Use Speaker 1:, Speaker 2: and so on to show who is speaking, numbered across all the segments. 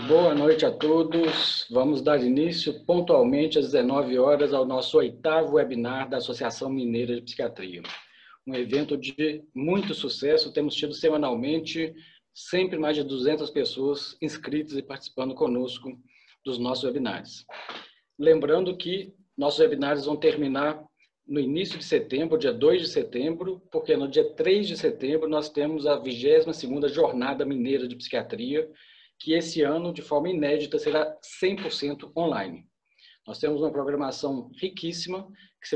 Speaker 1: Boa noite a todos. Vamos dar início pontualmente às 19 horas ao nosso 8º webinar da Associação Mineira de Psiquiatria. Um evento de muito sucesso, temos tido semanalmente sempre mais de 200 pessoas inscritas e participando conosco dos nossos webinários. Lembrando que nossos webinários vão terminar no início de setembro, dia 2 de setembro, porque no dia 3 de setembro nós temos a 22ª Jornada Mineira de Psiquiatria, que esse ano, de forma inédita, será 100% online. Nós temos uma programação riquíssima, que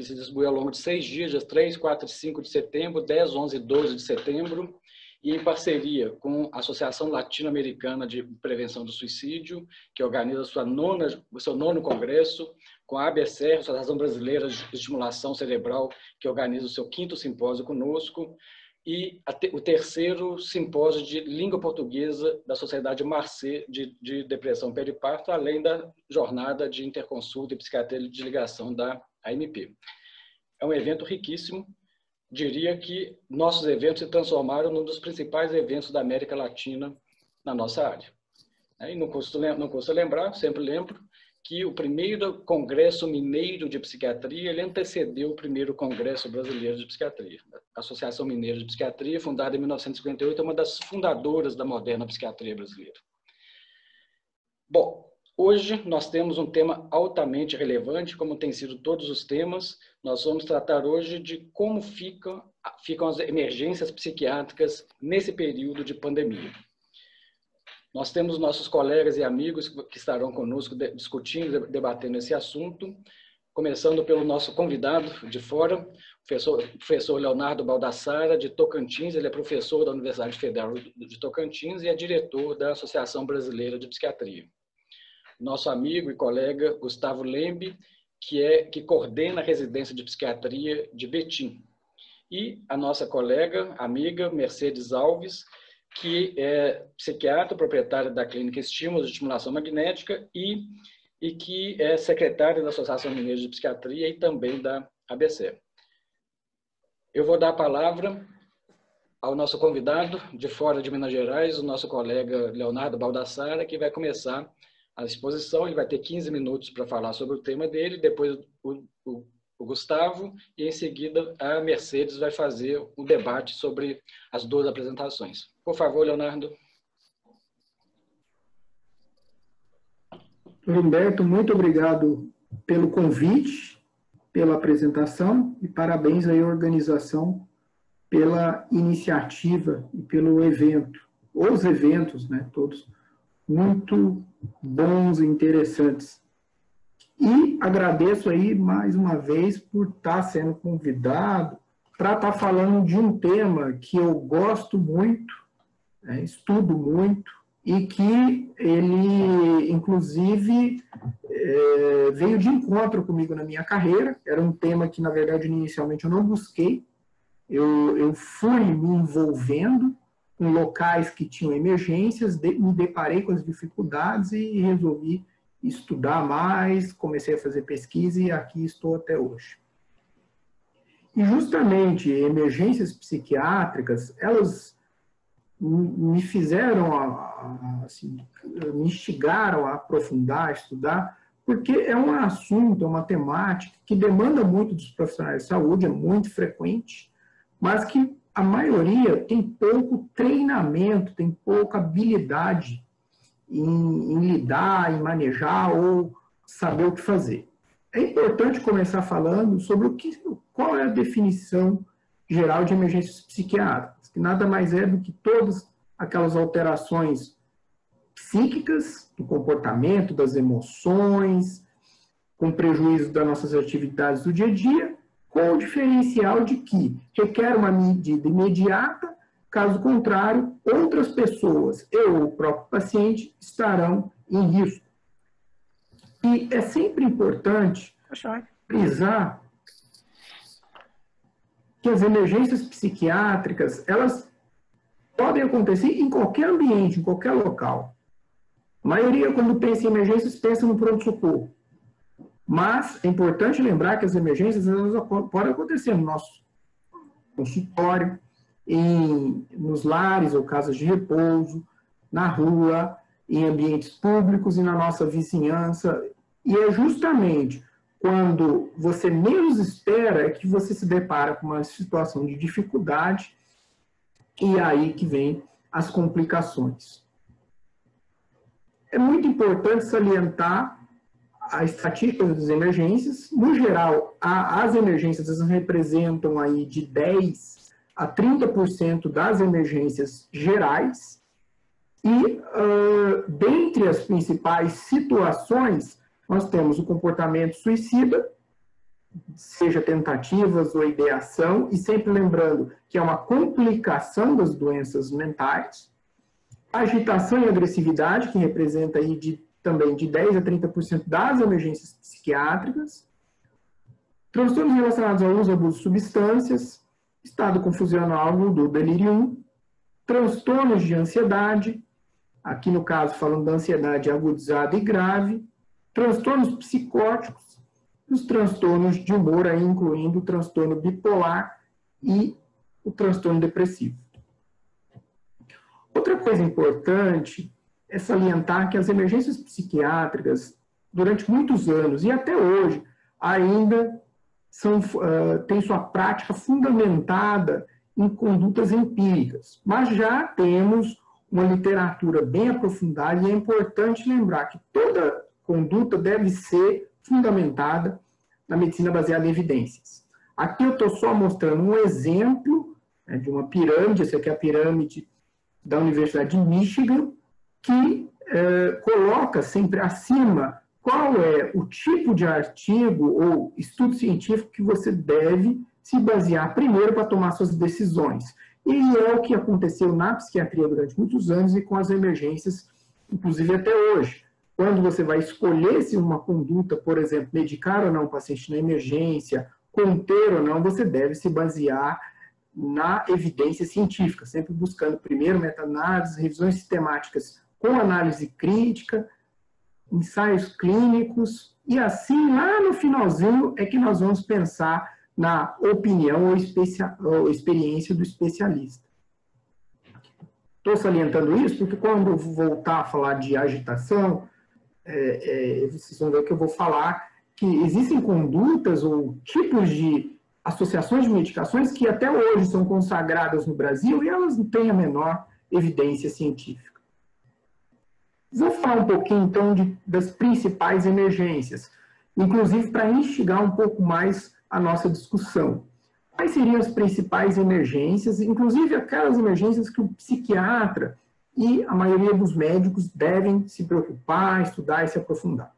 Speaker 1: se distribui ao longo de 6 dias, dias 3, 4 e 5 de setembro, 10, 11 e 12 de setembro, e em parceria com a Associação Latino-Americana de Prevenção do Suicídio, que organiza o seu 9º congresso, com a ABCR, Associação Brasileira de Estimulação Cerebral, que organiza o seu 5º simpósio conosco, e o 3º simpósio de língua portuguesa da Sociedade Marcé de Depressão Periparto, além da jornada de interconsulta e psiquiatria de ligação da AMP. É um evento riquíssimo. Diria que nossos eventos se transformaram num dos principais eventos da América Latina na nossa área. E não custa lembrar, sempre lembro, que o primeiro Congresso Mineiro de Psiquiatria ele antecedeu o primeiro Congresso Brasileiro de Psiquiatria. A Associação Mineira de Psiquiatria, fundada em 1958, é uma das fundadoras da moderna psiquiatria brasileira. Bom, hoje nós temos um tema altamente relevante, como tem sido todos os temas. Nós vamos tratar hoje de como ficam as emergências psiquiátricas nesse período de pandemia. Nós temos nossos colegas e amigos que estarão conosco discutindo, debatendo esse assunto, começando pelo nosso convidado de fora, o professor Leonardo Baldassara, de Tocantins. Ele é professor da Universidade Federal de Tocantins e é diretor da Associação Brasileira de Psiquiatria. Nosso amigo e colega Gustavo Lembe, que coordena a residência de psiquiatria de Betim. E a nossa colega, amiga Mercedes Alves, que é psiquiatra, proprietária da Clínica Estímulos de Estimulação Magnética e que é secretária da Associação Mineira de Psiquiatria e também da ABC. Eu vou dar a palavra ao nosso convidado de fora de Minas Gerais, o nosso colega Leonardo Baldassara, que vai começar a exposição. Ele vai ter 15 minutos para falar sobre o tema dele, depois o Gustavo, e em seguida a Mercedes vai fazer um debate sobre as duas apresentações. Por favor, Leonardo.
Speaker 2: Humberto, muito obrigado pelo convite, pela apresentação e parabéns aí à organização pela iniciativa e pelo evento. Os eventos, né, todos muito bons e interessantes. E agradeço aí mais uma vez por estar sendo convidado para estar falando de um tema que eu gosto muito, né, estudo muito, e que ele, inclusive, veio de encontro comigo na minha carreira. Era um tema que, na verdade, inicialmente eu não busquei. Eu fui me envolvendo em locais que tinham emergências, me deparei com as dificuldades e resolvi estudar mais, comecei a fazer pesquisa e aqui estou até hoje. E justamente emergências psiquiátricas, elas me fizeram, assim, me instigaram a aprofundar, a estudar, porque é um assunto, é uma temática que demanda muito dos profissionais de saúde, é muito frequente, mas que a maioria tem pouco treinamento, tem pouca habilidade em lidar, em manejar ou saber o que fazer. É importante começar falando sobre qual é a definição geral de emergências psiquiátricas, que nada mais é do que todas aquelas alterações psíquicas, do comportamento, das emoções, com prejuízo das nossas atividades do dia a dia, com o diferencial de que requer uma medida imediata. Caso contrário, outras pessoas, eu ou o próprio paciente, estarão em risco. E é sempre importante frisar que as emergências psiquiátricas, elas podem acontecer em qualquer ambiente, em qualquer local. A maioria, quando pensa em emergências, pensa no pronto-socorro. Mas é importante lembrar que as emergências elas podem acontecer no nosso consultório, nos lares ou casas de repouso, na rua, em ambientes públicos e na nossa vizinhança. E é justamente quando você menos espera que você se depara com uma situação de dificuldade e aí que vem as complicações. É muito importante salientar a estatística das emergências. No geral, as emergências representam aí de 10% a 30% das emergências gerais. E, dentre as principais situações, nós temos o comportamento suicida, seja tentativas ou ideação, e sempre lembrando que é uma complicação das doenças mentais. Agitação e agressividade, que representa aí também de 10% a 30% das emergências psiquiátricas. Transtornos relacionados ao uso e abuso de substâncias, estado confusional agudo, delírio. Transtornos de ansiedade, aqui no caso falando da ansiedade agudizada e grave. Transtornos psicóticos, os transtornos de humor, aí incluindo o transtorno bipolar e o transtorno depressivo. Outra coisa importante é salientar que as emergências psiquiátricas, durante muitos anos e até hoje, ainda têm sua prática fundamentada em condutas empíricas. Mas já temos uma literatura bem aprofundada e é importante lembrar que toda conduta deve ser fundamentada na medicina baseada em evidências. Aqui eu estou só mostrando um exemplo de uma pirâmide, essa aqui é a pirâmide da Universidade de Michigan, que coloca sempre acima qual é o tipo de artigo ou estudo científico que você deve se basear primeiro para tomar suas decisões. E é o que aconteceu na psiquiatria durante muitos anos e com as emergências, inclusive até hoje. Quando você vai escolher se uma conduta, por exemplo, medicar ou não o paciente na emergência, conter ou não, você deve se basear na evidência científica, sempre buscando primeiro meta-análises, revisões sistemáticas com análise crítica, ensaios clínicos, e assim, lá no finalzinho, é que nós vamos pensar na opinião ou experiência do especialista. Estou salientando isso porque quando eu voltar a falar de agitação, vocês vão ver que eu vou falar que existem condutas ou tipos de associações de medicações que até hoje são consagradas no Brasil e elas não têm a menor evidência científica. Vou falar um pouquinho, então, das principais emergências, inclusive para instigar um pouco mais a nossa discussão. Quais seriam as principais emergências, inclusive aquelas emergências que o psiquiatra e a maioria dos médicos devem se preocupar, estudar e se aprofundar?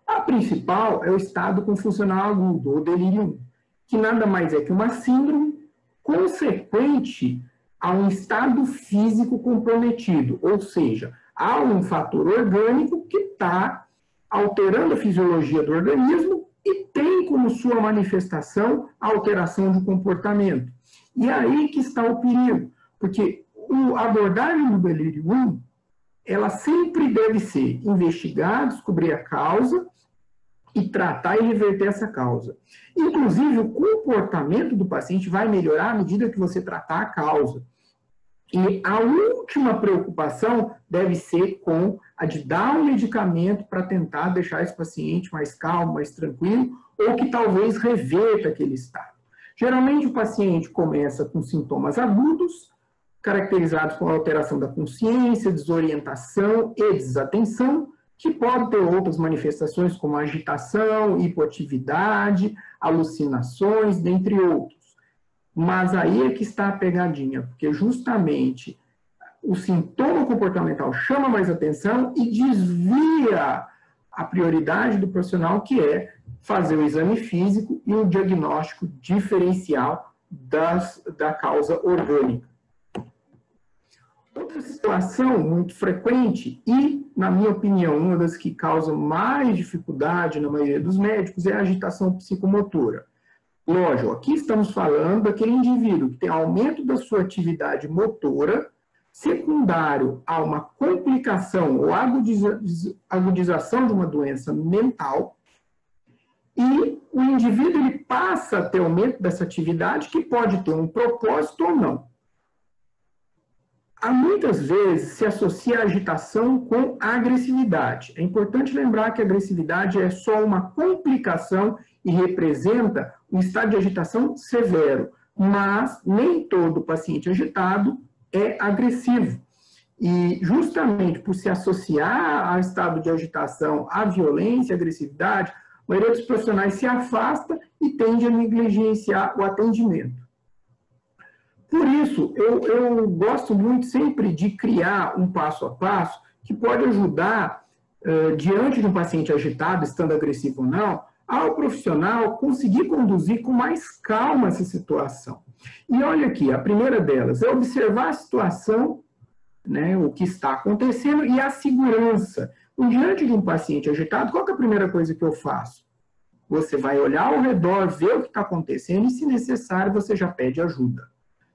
Speaker 2: A principal é o estado confusional agudo, ou delírio, que nada mais é que uma síndrome consequente a um estado físico comprometido, ou seja, há um fator orgânico que está alterando a fisiologia do organismo e tem como sua manifestação a alteração do comportamento. E é aí que está o perigo, porque a abordagem do delírio 1, ela sempre deve ser investigar, descobrir a causa e tratar e reverter essa causa. Inclusive, o comportamento do paciente vai melhorar à medida que você tratar a causa. E a última preocupação deve ser com a de dar um medicamento para tentar deixar esse paciente mais calmo, mais tranquilo, ou que talvez reverta aquele estado. Geralmente o paciente começa com sintomas agudos, caracterizados por alteração da consciência, desorientação e desatenção, que pode ter outras manifestações como agitação, hipoatividade, alucinações, dentre outros. Mas aí é que está a pegadinha, porque justamente o sintoma comportamental chama mais atenção e desvia a prioridade do profissional, que é fazer o exame físico e o diagnóstico diferencial da causa orgânica. Outra situação muito frequente e, na minha opinião, uma das que causa mais dificuldade na maioria dos médicos é a agitação psicomotora. Lógico, aqui estamos falando daquele indivíduo que tem aumento da sua atividade motora, secundário a uma complicação ou agudização de uma doença mental, e o indivíduo ele passa a ter aumento dessa atividade que pode ter um propósito ou não. Muitas vezes se associa a agitação com a agressividade. É importante lembrar que a agressividade é só uma complicação e representa um estado de agitação severo, mas nem todo paciente agitado é agressivo. E justamente por se associar ao estado de agitação, à violência, à agressividade, a maioria dos profissionais se afasta e tende a negligenciar o atendimento. Por isso, eu gosto muito sempre de criar um passo a passo que pode ajudar, diante de um paciente agitado, estando agressivo ou não, ao profissional conseguir conduzir com mais calma essa situação. E olha aqui, a primeira delas é observar a situação, né, o que está acontecendo e a segurança. Diante de um paciente agitado, qual que é a primeira coisa que eu faço? Você vai olhar ao redor, ver o que está acontecendo e, se necessário, você já pede ajuda.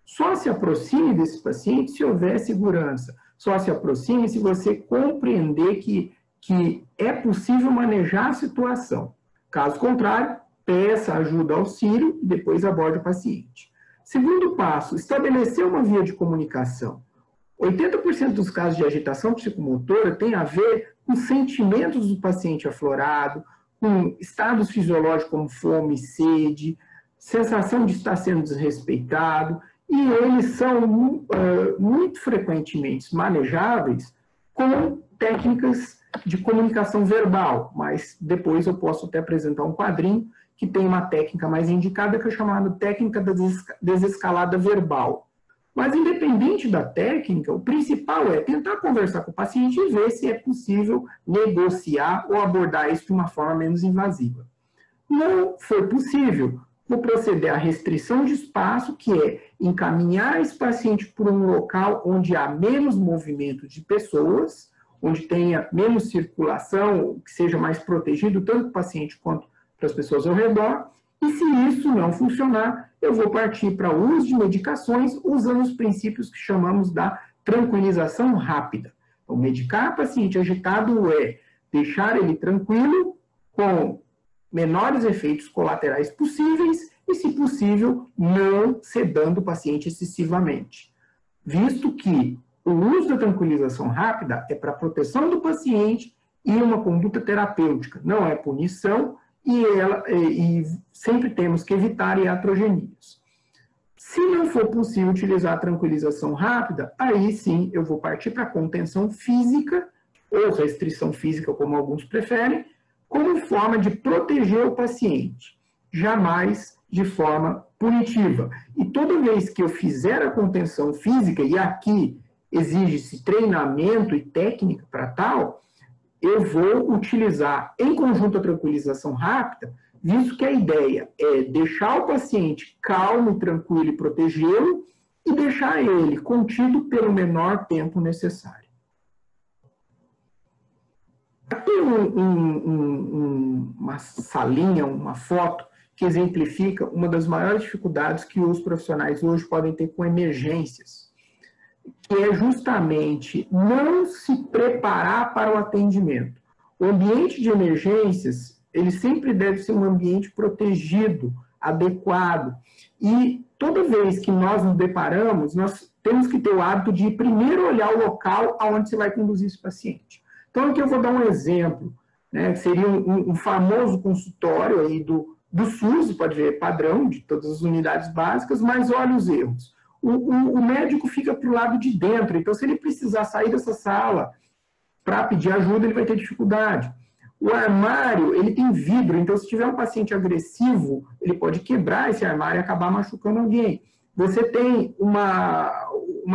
Speaker 2: Só se aproxime desse paciente se houver segurança. Só se aproxime se você compreender que é possível manejar a situação. Caso contrário, peça ajuda, auxílio e depois aborde o paciente. Segundo passo, estabelecer uma via de comunicação. 80% dos casos de agitação psicomotora tem a ver com sentimentos do paciente aflorado, com estados fisiológicos como fome, sede, sensação de estar sendo desrespeitado, e eles são muito frequentemente manejáveis com técnicas de comunicação verbal, mas depois eu posso até apresentar um quadrinho que tem uma técnica mais indicada, que é chamada técnica da desescalada verbal. Mas, independente da técnica, o principal é tentar conversar com o paciente e ver se é possível negociar ou abordar isso de uma forma menos invasiva. Não foi possível, vou proceder à restrição de espaço, que é encaminhar esse paciente por um local onde há menos movimento de pessoas, onde tenha menos circulação, que seja mais protegido tanto o paciente quanto para as pessoas ao redor. E se isso não funcionar, eu vou partir para o uso de medicações usando os princípios que chamamos da tranquilização rápida. Então, medicar o paciente agitado é deixar ele tranquilo, com menores efeitos colaterais possíveis e, se possível, não sedando o paciente excessivamente. Visto que o uso da tranquilização rápida é para proteção do paciente e uma conduta terapêutica, não é punição, e sempre temos que evitar iatrogenias. Se não for possível utilizar a tranquilização rápida, aí sim eu vou partir para a contenção física, ou restrição física, como alguns preferem, como forma de proteger o paciente, jamais de forma punitiva. E toda vez que eu fizer a contenção física, e aqui exige-se treinamento e técnica para tal, eu vou utilizar em conjunto a tranquilização rápida, visto que a ideia é deixar o paciente calmo, tranquilo e protegê-lo, e deixar ele contido pelo menor tempo necessário. Aqui uma salinha, uma foto, que exemplifica uma das maiores dificuldades que os profissionais hoje podem ter com emergências, que é justamente não se preparar para o atendimento. O ambiente de emergências, ele sempre deve ser um ambiente protegido, adequado. E toda vez que nós nos deparamos, nós temos que ter o hábito de primeiro olhar o local aonde você vai conduzir esse paciente. Então, aqui eu vou dar um exemplo, né, que seria um famoso consultório aí do SUS, pode ver, padrão de todas as unidades básicas, mas olha os erros. O médico fica para o lado de dentro, então se ele precisar sair dessa sala para pedir ajuda, ele vai ter dificuldade. O armário, ele tem vidro, então se tiver um paciente agressivo, ele pode quebrar esse armário e acabar machucando alguém. Você tem uma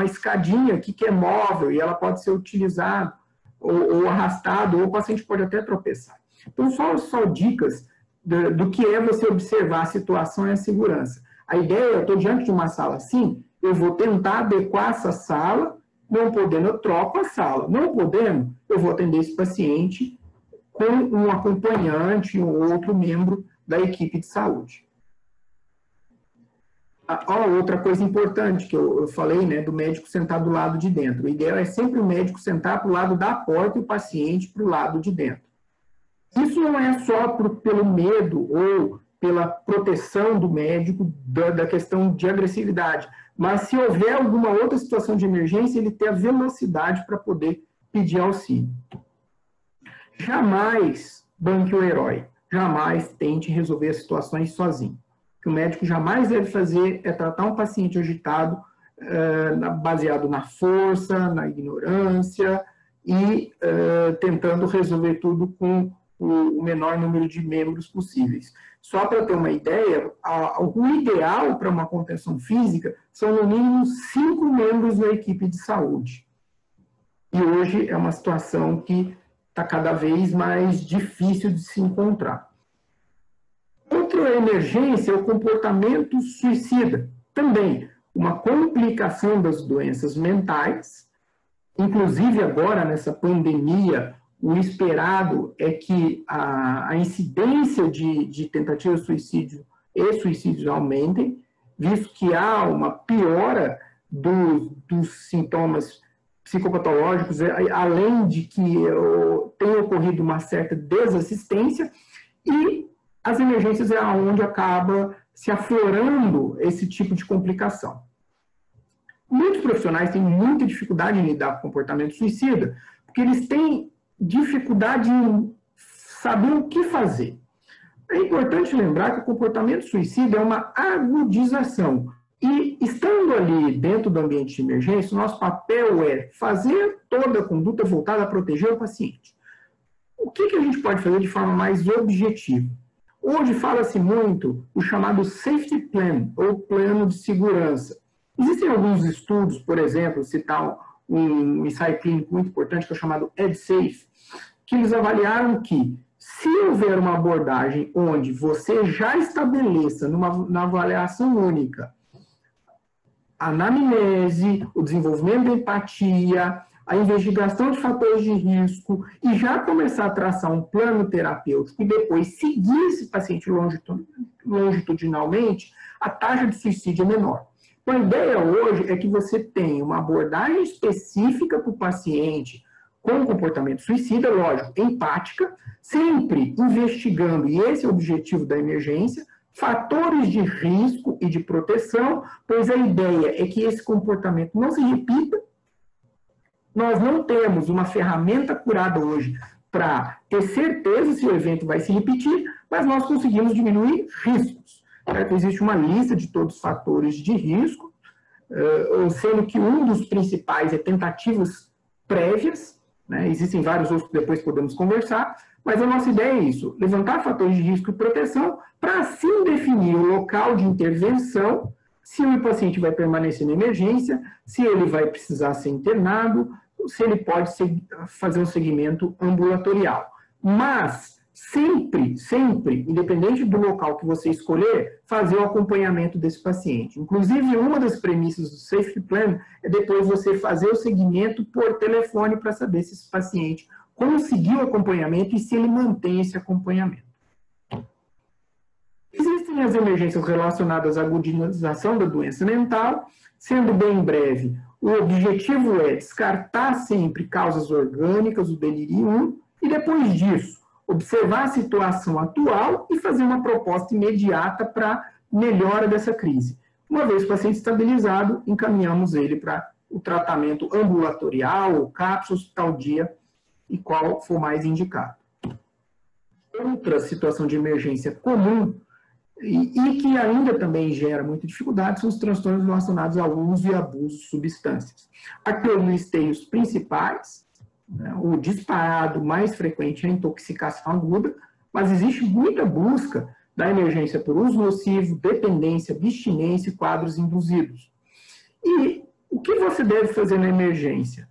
Speaker 2: escadinha aqui que é móvel e ela pode ser utilizada ou arrastado, ou o paciente pode até tropeçar. Então, só dicas do que é você observar a situação e a segurança. A ideia, eu estou diante de uma sala assim, eu vou tentar adequar essa sala, não podendo, eu troco a sala. Não podendo, eu vou atender esse paciente com um acompanhante ou outro membro da equipe de saúde. Outra coisa importante que eu falei, né, do médico sentar do lado de dentro. O ideal é sempre o médico sentar para o lado da porta e o paciente para o lado de dentro. Isso não é só pelo medo ou pela proteção do médico da questão de agressividade, mas se houver alguma outra situação de emergência, ele ter a velocidade para poder pedir auxílio. Jamais banque o herói, jamais tente resolver as situações sozinho. O que o médico jamais deve fazer é tratar um paciente agitado baseado na força, na ignorância e tentando resolver tudo com o menor número de membros possíveis. Só para ter uma ideia, o ideal para uma contenção física são no mínimo 5 membros da equipe de saúde. E hoje é uma situação que está cada vez mais difícil de se encontrar. Outra emergência é o comportamento suicida. Também uma complicação das doenças mentais, inclusive agora nessa pandemia, o esperado é que a incidência de tentativa de suicídio e suicídios aumentem, visto que há uma piora dos sintomas psicopatológicos, além de que tenha ocorrido uma certa desassistência, e as emergências é onde acaba se aflorando esse tipo de complicação. Muitos profissionais têm muita dificuldade em lidar com o comportamento suicida, porque eles têm dificuldade em saber o que fazer. É importante lembrar que o comportamento suicida é uma agudização. E, estando ali dentro do ambiente de emergência, o nosso papel é fazer toda a conduta voltada a proteger o paciente. O que a gente pode fazer de forma mais objetiva? Hoje fala-se muito o chamado safety plan, ou plano de segurança. Existem alguns estudos, por exemplo, citar um ensaio clínico muito importante, que é o chamado EdSafe, que eles avaliaram que, se houver uma abordagem onde você já estabeleça, na avaliação única, a anamnese, o desenvolvimento da empatia, a investigação de fatores de risco, e já começar a traçar um plano terapêutico e depois seguir esse paciente longitudinalmente, a taxa de suicídio é menor. Então, a ideia hoje é que você tenha uma abordagem específica para o paciente com comportamento suicida, lógico, empática, sempre investigando, e esse é o objetivo da emergência, fatores de risco e de proteção, pois a ideia é que esse comportamento não se repita. Nós não temos uma ferramenta curada hoje para ter certeza se o evento vai se repetir, mas nós conseguimos diminuir riscos. Certo? Existe uma lista de todos os fatores de risco, sendo que um dos principais é tentativas prévias, né? Existem vários outros que depois podemos conversar, mas a nossa ideia é isso, levantar fatores de risco e proteção para assim definir o local de intervenção, se o paciente vai permanecer na emergência, se ele vai precisar ser internado, se ele pode fazer um segmento ambulatorial. Mas sempre, independente do local que você escolher, fazer o acompanhamento desse paciente. Inclusive, uma das premissas do Safety Plan é depois você fazer o segmento por telefone para saber se esse paciente conseguiu o acompanhamento e se ele mantém esse acompanhamento. Existem as emergências relacionadas à agudização da doença mental, sendo bem breve, o objetivo é descartar sempre causas orgânicas, o delírio, e depois disso, observar a situação atual e fazer uma proposta imediata para melhora dessa crise. Uma vez o paciente estabilizado, encaminhamos ele para o tratamento ambulatorial, ou cápsula, hospital dia, e qual for mais indicado. Outra situação de emergência comum, e que ainda também gera muita dificuldade, são os transtornos relacionados ao uso e abuso de substâncias. Aqui eu listei os principais. O disparado mais frequente é a intoxicação aguda, mas existe muita busca da emergência por uso nocivo, dependência, abstinência e quadros induzidos. E o que você deve fazer na emergência?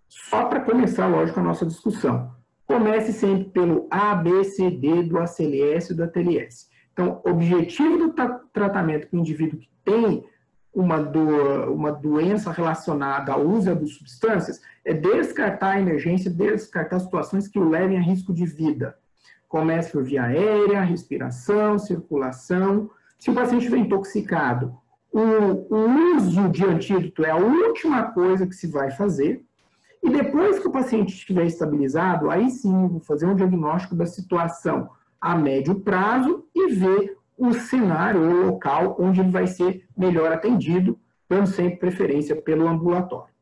Speaker 2: Só para começar, lógico, a nossa discussão. Comece sempre pelo A, B, C, D, do ACLS e do ATLS. Então, o objetivo do tratamento com o indivíduo que tem uma doença relacionada ao uso de substâncias é descartar a emergência, descartar situações que o levem a risco de vida. Comece por via aérea, respiração, circulação. Se o paciente estiver intoxicado, o uso de antídoto é a última coisa que se vai fazer. E depois que o paciente estiver estabilizado, aí sim, vou fazer um diagnóstico da situação a médio prazo e ver o cenário, o local onde ele vai ser melhor atendido, dando sempre preferência pelo ambulatório.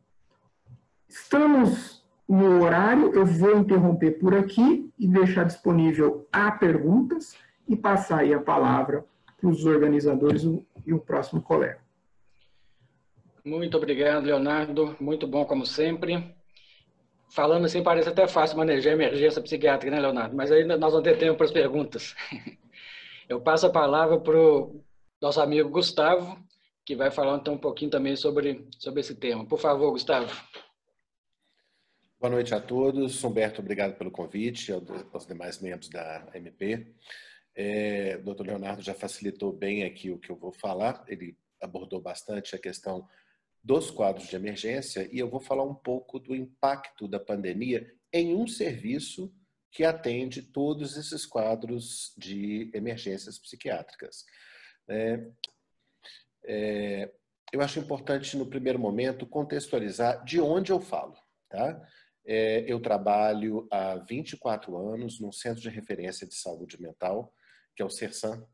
Speaker 2: Estamos no horário, eu vou interromper por aqui e deixar disponível a perguntas e passar aí a palavra para os organizadores e o próximo colega.
Speaker 1: Muito obrigado, Leonardo. Muito bom, como sempre. Falando assim, parece até fácil manejar emergência psiquiátrica, né, Leonardo? Mas ainda nós vamos ter tempo para as perguntas. Eu passo a palavra para o nosso amigo Gustavo, que vai falar então um pouquinho também sobre esse tema. Por favor, Gustavo.
Speaker 3: Boa noite a todos. Humberto, obrigado pelo convite, aos demais membros da MP. O doutor Leonardo já facilitou bem aqui o que eu vou falar. Ele abordou bastante a questão dos quadros de emergência e eu vou falar um pouco do impacto da pandemia em um serviço que atende todos esses quadros de emergências psiquiátricas. Eu acho importante, no primeiro momento, contextualizar de onde eu falo. Tá? Eu trabalho há 24 anos num centro de referência de saúde mental, que é o CERSAM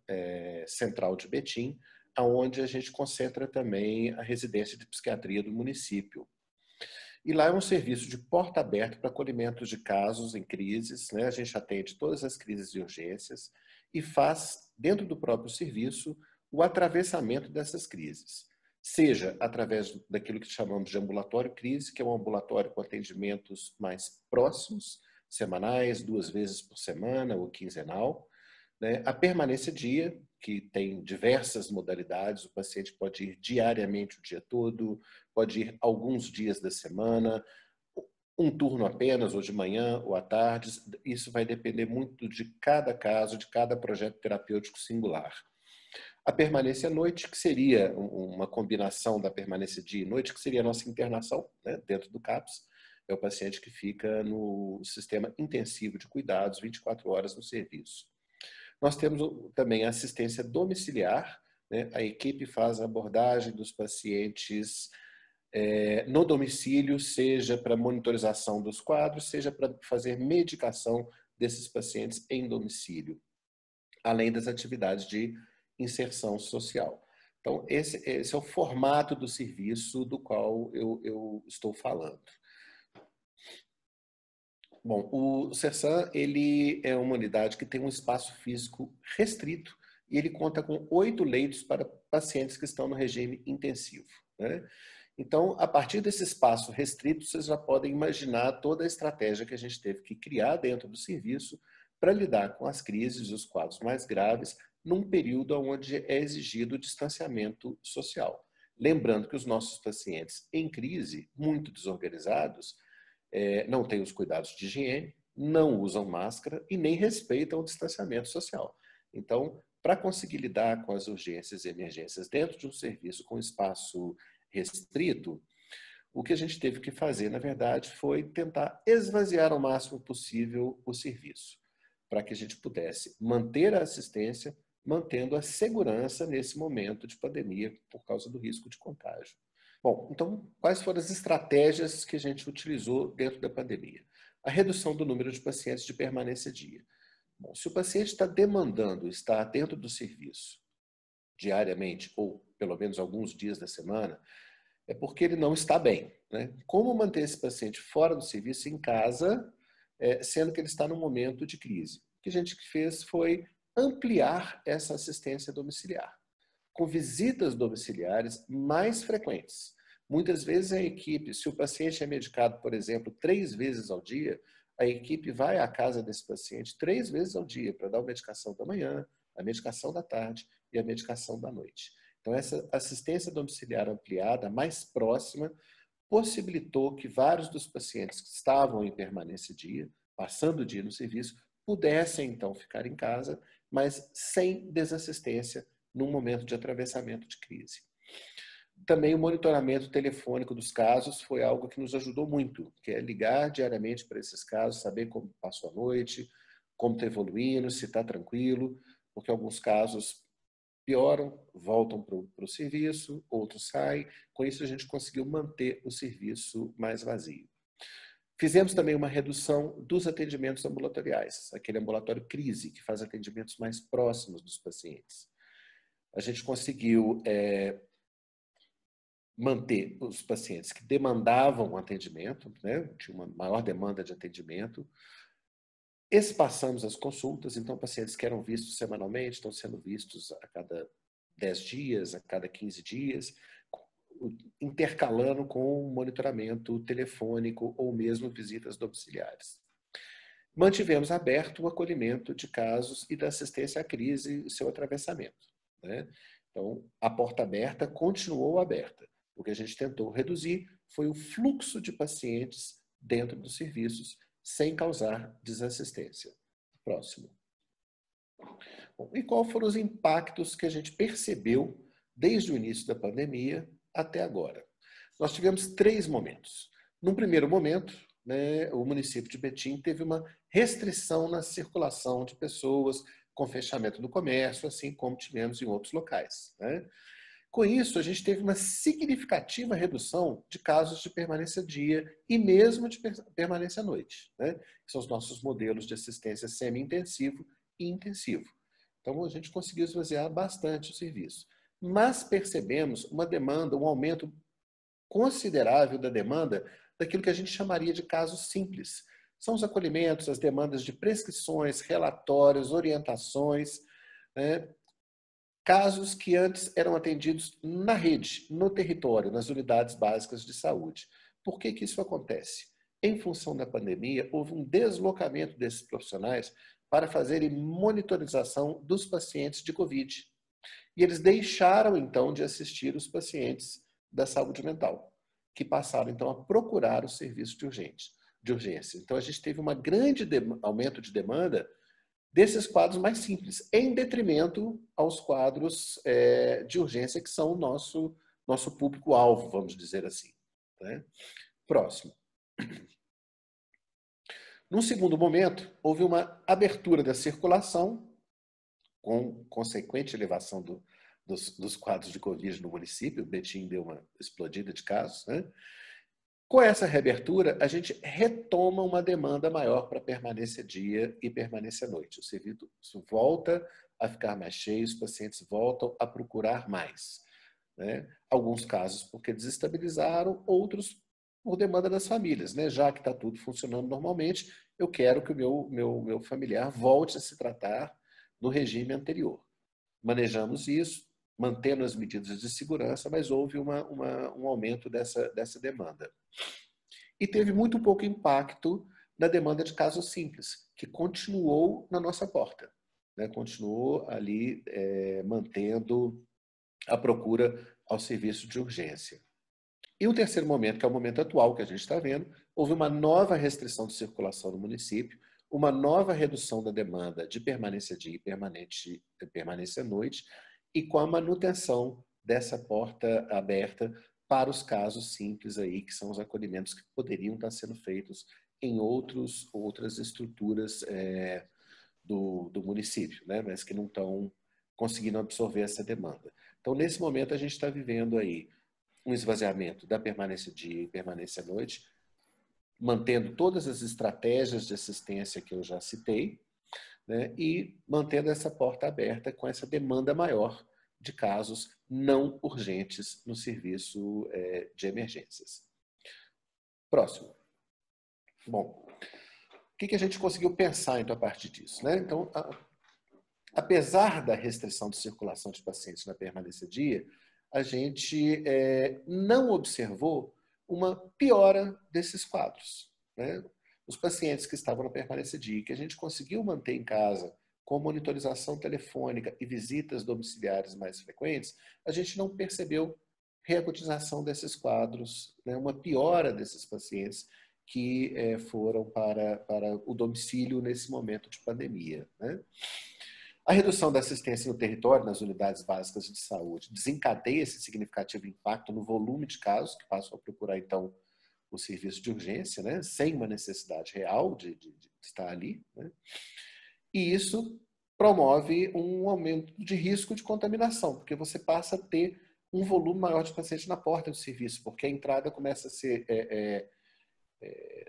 Speaker 3: Central de Betim, onde a gente concentra também a residência de psiquiatria do município. E lá é um serviço de porta aberta para acolhimento de casos em crises, né? A gente atende todas as crises de urgências e faz, dentro do próprio serviço, o atravessamento dessas crises. Seja através daquilo que chamamos de ambulatório crise, que é um ambulatório com atendimentos mais próximos, semanais, 2 vezes por semana ou quinzenal, né? A permanência dia, que tem diversas modalidades, o paciente pode ir diariamente o dia todo, pode ir alguns dias da semana, um turno apenas, ou de manhã ou à tarde. Isso vai depender muito de cada caso, de cada projeto terapêutico singular. A permanência à noite, que seria uma combinação da permanência dia e noite, que seria a nossa internação, né, dentro do CAPS, é o paciente que fica no sistema intensivo de cuidados 24 horas no serviço. Nós temos também a assistência domiciliar, né? A equipe faz a abordagem dos pacientes no domicílio, seja para monitorização dos quadros, seja para fazer medicação desses pacientes em domicílio, além das atividades de inserção social. Então, esse é o formato do serviço do qual eu estou falando. Bom, o CERSAM, ele é uma unidade que tem um espaço físico restrito e ele conta com 8 leitos para pacientes que estão no regime intensivo, né? Então, a partir desse espaço restrito, vocês já podem imaginar toda a estratégia que a gente teve que criar dentro do serviço para lidar com as crises e os quadros mais graves num período onde é exigido o distanciamento social. Lembrando que os nossos pacientes em crise, muito desorganizados, não têm os cuidados de higiene, não usam máscara e nem respeitam o distanciamento social. Então, para conseguir lidar com as urgências e emergências dentro de um serviço com espaço restrito, o que a gente teve que fazer, na verdade, foi tentar esvaziar ao máximo possível o serviço, para que a gente pudesse manter a assistência, mantendo a segurança nesse momento de pandemia por causa do risco de contágio. Bom, então, quais foram as estratégias que a gente utilizou dentro da pandemia? A redução do número de pacientes de permanência dia. Bom, se o paciente está demandando estar dentro do serviço diariamente, ou pelo menos alguns dias da semana, é porque ele não está bem, né? Como manter esse paciente fora do serviço, em casa, sendo que ele está num momento de crise? O que a gente fez foi ampliar essa assistência domiciliar, com visitas domiciliares mais frequentes. Muitas vezes a equipe, se o paciente é medicado, por exemplo, 3 vezes ao dia, a equipe vai à casa desse paciente 3 vezes ao dia para dar a medicação da manhã, a medicação da tarde e a medicação da noite. Então, essa assistência domiciliar ampliada, mais próxima, possibilitou que vários dos pacientes que estavam em permanência dia, passando o dia no serviço, pudessem então ficar em casa, mas sem desassistência num momento de atravessamento de crise. Também o monitoramento telefônico dos casos foi algo que nos ajudou muito, que é ligar diariamente para esses casos, saber como passou a noite, como está evoluindo, se está tranquilo, porque alguns casos pioram, voltam para o serviço, outros saem. Com isso, a gente conseguiu manter o serviço mais vazio. Fizemos também uma redução dos atendimentos ambulatoriais, aquele ambulatório crise, que faz atendimentos mais próximos dos pacientes. a gente conseguiu manter os pacientes que demandavam atendimento, né? Tinha uma maior demanda de atendimento. Espaçamos as consultas, então pacientes que eram vistos semanalmente estão sendo vistos a cada 10 dias, a cada 15 dias, intercalando com monitoramento telefônico ou mesmo visitas domiciliares. Mantivemos aberto o acolhimento de casos e da assistência à crise e seu atravessamento, né? Então, a porta aberta continuou aberta. O que a gente tentou reduzir foi o fluxo de pacientes dentro dos serviços, sem causar desassistência. Próximo. Bom, e quais foram os impactos que a gente percebeu desde o início da pandemia até agora? Nós tivemos 3 momentos. Num primeiro momento, né, o município de Betim teve uma restrição na circulação de pessoas com fechamento do comércio, assim como tivemos em outros locais, né? Com isso, a gente teve uma significativa redução de casos de permanência dia e mesmo de permanência à noite, né? Que são os nossos modelos de assistência semi-intensivo e intensivo. Então, a gente conseguiu esvaziar bastante o serviço. Mas percebemos uma demanda, um aumento considerável da demanda daquilo que a gente chamaria de casos simples. São os acolhimentos, as demandas de prescrições, relatórios, orientações, né? Casos que antes eram atendidos na rede, no território, nas unidades básicas de saúde. Por que que isso acontece? Em função da pandemia, houve um deslocamento desses profissionais para fazerem monitorização dos pacientes de Covid. E eles deixaram, então, de assistir os pacientes da saúde mental, que passaram, então, a procurar o serviço de urgência. Então, a gente teve um grande aumento de demanda desses quadros mais simples, em detrimento aos quadros de urgência, que são o nosso público-alvo, vamos dizer assim, né? Próximo. Num segundo momento, houve uma abertura da circulação, com consequente elevação dos quadros de Covid no município. O Betim deu uma explodida de casos, né? Com essa reabertura, a gente retoma uma demanda maior para permanência dia e permanência noite. O serviço volta a ficar mais cheio, os pacientes voltam a procurar mais, né? Alguns casos porque desestabilizaram, outros por demanda das famílias, né? Já que está tudo funcionando normalmente, eu quero que o meu familiar volte a se tratar no regime anterior. Manejamos isso, mantendo as medidas de segurança, mas houve um aumento dessa demanda. E teve muito pouco impacto na demanda de casos simples, que continuou na nossa porta, né? Continuou ali mantendo a procura ao serviço de urgência. E o terceiro momento, que é o momento atual que a gente está vendo, houve uma nova restrição de circulação no município, uma nova redução da demanda de permanência dia e permanência à noite, e com a manutenção dessa porta aberta para os casos simples aí, que são os acolhimentos que poderiam estar sendo feitos em outras estruturas do município, né? Mas que não estão conseguindo absorver essa demanda. Então, nesse momento, a gente está vivendo aí um esvaziamento da permanência dia e permanência à noite, mantendo todas as estratégias de assistência que eu já citei, né? E mantendo essa porta aberta com essa demanda maior de casos não urgentes no serviço de emergências. Próximo. Bom, o que a gente conseguiu pensar então a partir disso, né? Então, apesar da restrição de circulação de pacientes na permanência dia, a gente não observou uma piora desses quadros, né? Os pacientes que estavam na permanência dia, que a gente conseguiu manter em casa com monitorização telefônica e visitas domiciliares mais frequentes, a gente não percebeu reacutização desses quadros, né? Uma piora desses pacientes que foram para o domicílio nesse momento de pandemia, né? A redução da assistência no território, nas unidades básicas de saúde, desencadeia esse significativo impacto no volume de casos que passam a procurar, então, o serviço de urgência, né? Sem uma necessidade real de estar ali, né? E isso promove um aumento de risco de contaminação, porque você passa a ter um volume maior de pacientes na porta do serviço, porque a entrada começa a ser...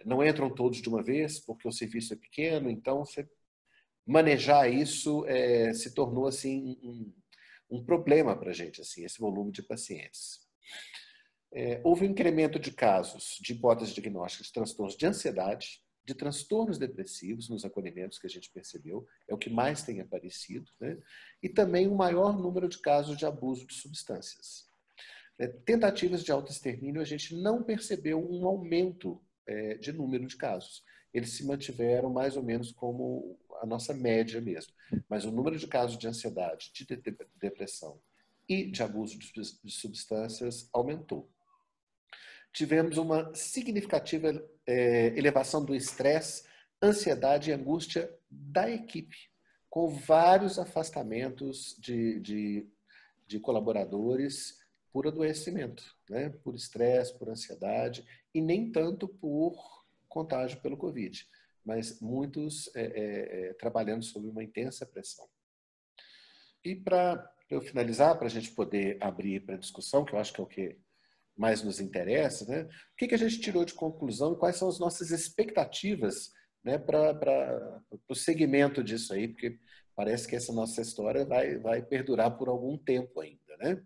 Speaker 3: não entram todos de uma vez, porque o serviço é pequeno, então você manejar isso se tornou assim um problema para a gente, assim, esse volume de pacientes. Houve um incremento de casos de hipótese diagnóstica de transtornos de ansiedade, de transtornos depressivos nos acolhimentos que a gente percebeu, é o que mais tem aparecido, né? E também um maior número de casos de abuso de substâncias. Tentativas de autoextermínio, a gente não percebeu um aumento de número de casos. Eles se mantiveram mais ou menos como a nossa média mesmo. Mas o número de casos de ansiedade, de depressão e de abuso de substâncias aumentou. Tivemos uma significativa elevação do estresse, ansiedade e angústia da equipe, com vários afastamentos de colaboradores por adoecimento, né? Por estresse, por ansiedade, e nem tanto por contágio pelo Covid, mas muitos trabalhando sob uma intensa pressão. E para eu finalizar, para a gente poder abrir para discussão, que eu acho que é o que mais nos interessa, né? O que a gente tirou de conclusão e quais são as nossas expectativas, né, para o segmento disso aí, porque parece que essa nossa história vai perdurar por algum tempo ainda, né?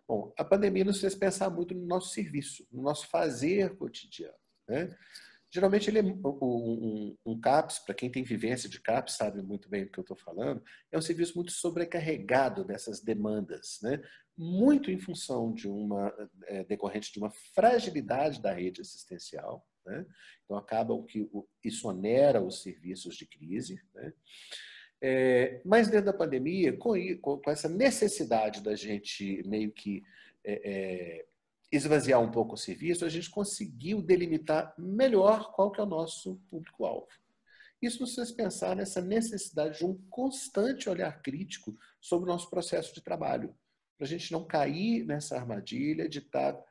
Speaker 3: Bom, a pandemia nos fez pensar muito no nosso serviço, no nosso fazer cotidiano, né? Geralmente ele um CAPS, para quem tem vivência de CAPS sabe muito bem do que eu estou falando, é um serviço muito sobrecarregado dessas demandas, né? Muito em função de decorrente de uma fragilidade da rede assistencial, né? Então acaba que isso onera os serviços de crise, né? Mas dentro da pandemia, com essa necessidade da gente meio que esvaziar um pouco o serviço, a gente conseguiu delimitar melhor qual que é o nosso público-alvo. Isso nos fez pensar nessa necessidade de um constante olhar crítico sobre o nosso processo de trabalho, para a gente não cair nessa armadilha de estar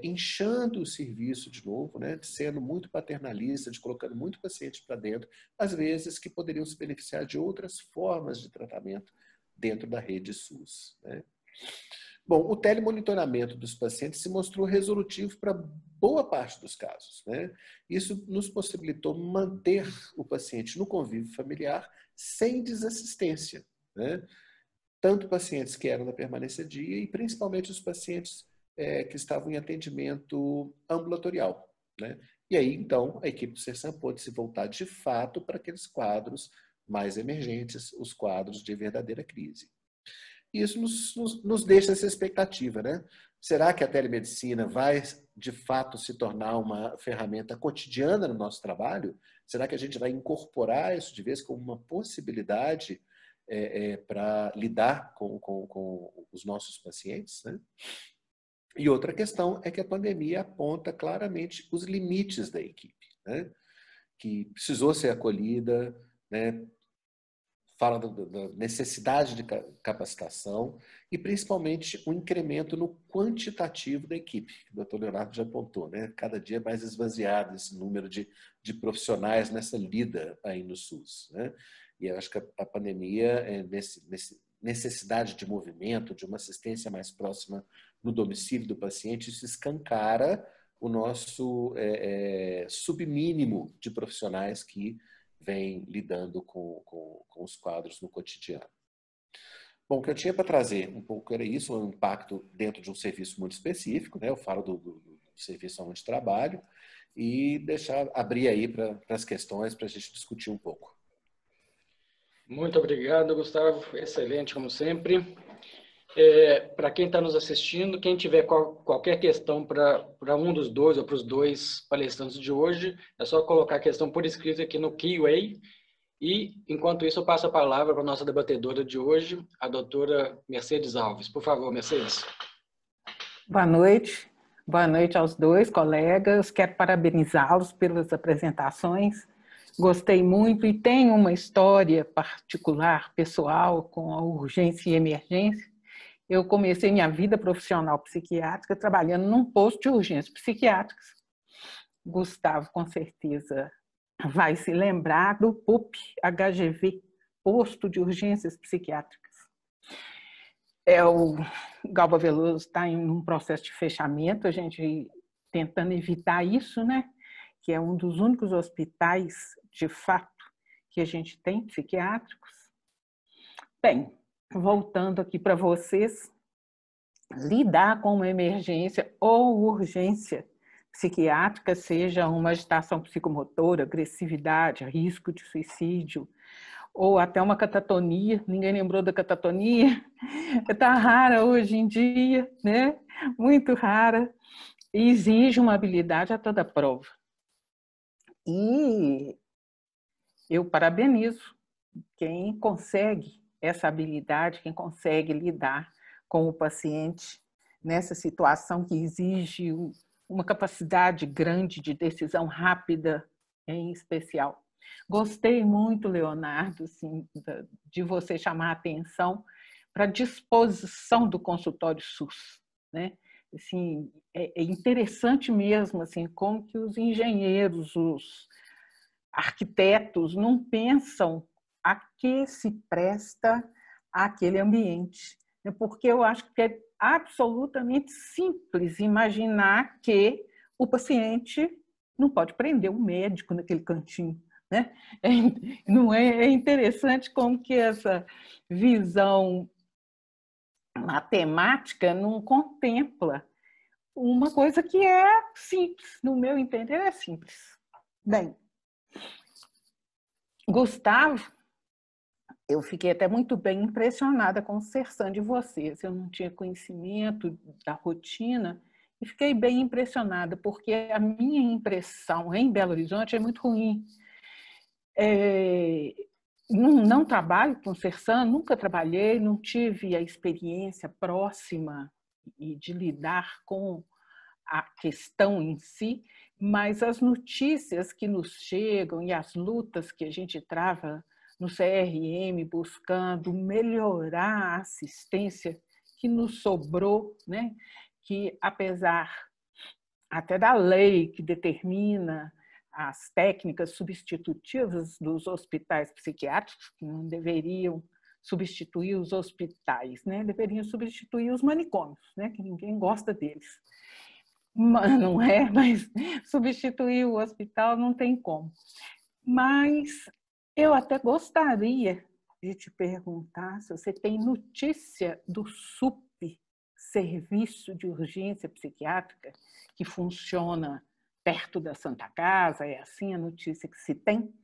Speaker 3: inchando o serviço de novo, né? Sendo muito paternalista, de colocando muito paciente para dentro, às vezes que poderiam se beneficiar de outras formas de tratamento dentro da rede SUS, né? Bom, o telemonitoramento dos pacientes se mostrou resolutivo para boa parte dos casos, né? Isso nos possibilitou manter o paciente no convívio familiar sem desassistência, né? Tanto pacientes que eram da permanência dia e principalmente os pacientes que estavam em atendimento ambulatorial, né? E aí, então, a equipe do Sersan pôde se voltar de fato para aqueles quadros mais emergentes, os quadros de verdadeira crise. E isso nos deixa essa expectativa, né? Será que a telemedicina vai, de fato, se tornar uma ferramenta cotidiana no nosso trabalho? Será que a gente vai incorporar isso de vez como uma possibilidade para lidar com os nossos pacientes, né? E outra questão é que a pandemia aponta claramente os limites da equipe, né? Que precisou ser acolhida, né? Fala da necessidade de capacitação e principalmente um incremento no quantitativo da equipe, que o Dr. Leonardo já apontou, né? Cada dia mais esvaziado esse número de profissionais nessa lida aí no SUS, né? E eu acho que a pandemia, necessidade de movimento, de uma assistência mais próxima no domicílio do paciente, isso escancara o nosso submínimo de profissionais que vem lidando com os quadros no cotidiano. Bom, o que eu tinha para trazer um pouco era isso, um impacto dentro de um serviço muito específico, né? Eu falo do serviço onde trabalho e abrir aí para as questões para a gente discutir um pouco.
Speaker 1: Muito obrigado, Gustavo. Excelente, como sempre. Para quem está nos assistindo, quem tiver qualquer questão para um dos dois ou para os dois palestrantes de hoje, é só colocar a questão por escrito aqui no Q&A. E, enquanto isso, eu passo a palavra para a nossa debatedora de hoje, a doutora Mercedes Alves. Por favor, Mercedes.
Speaker 4: Boa noite. Boa noite aos dois colegas. Quero parabenizá-los pelas apresentações. Gostei muito e tenho uma história particular, pessoal, com a urgência e emergência. Eu comecei minha vida profissional psiquiátrica trabalhando num posto de urgências psiquiátricas. Gustavo, com certeza, vai se lembrar do PUP, HGV, Posto de Urgências Psiquiátricas. O Galba Veloso está em um processo de fechamento, a gente tentando evitar isso, né? Que é um dos únicos hospitais, de fato, que a gente tem psiquiátricos. Bem, voltando aqui para vocês, lidar com uma emergência ou urgência psiquiátrica, seja uma agitação psicomotora, agressividade, risco de suicídio, ou até uma catatonia, ninguém lembrou da catatonia, está rara hoje em dia, né? Muito rara, e exige uma habilidade a toda prova. E eu parabenizo quem consegue essa habilidade, quem consegue lidar com o paciente nessa situação que exige uma capacidade grande de decisão rápida, em especial. Gostei muito, Leonardo, assim, de você chamar a atenção para a disposição do consultório SUS, né? Assim, é interessante mesmo assim, como que os engenheiros, os arquitetos não pensam a que se presta aquele ambiente. Porque eu acho que é absolutamente simples imaginar que o paciente não pode prender um médico naquele cantinho, né? Não é interessante como que essa visão matemática não contempla uma coisa que é simples, no meu entender é simples. Bem, Gustavo, eu fiquei até muito bem impressionada com o Sersan de vocês. Eu não tinha conhecimento da rotina e fiquei bem impressionada, porque a minha impressão em Belo Horizonte é muito ruim. Não trabalho com Sersan, nunca trabalhei, não tive a experiência próxima e de lidar com a questão em si, mas as notícias que nos chegam e as lutas que a gente trava no CRM, buscando melhorar a assistência que nos sobrou, né? Que apesar até da lei que determina as técnicas substitutivas dos hospitais psiquiátricos, que não deveriam substituir os hospitais, né? Deveriam substituir os manicômios, né? Que ninguém gosta deles. Não é, mas substituir o hospital não tem como. Mas eu até gostaria de te perguntar se você tem notícia do SUP, Serviço de Urgência Psiquiátrica, que funciona perto da Santa Casa, é assim a notícia que se tem.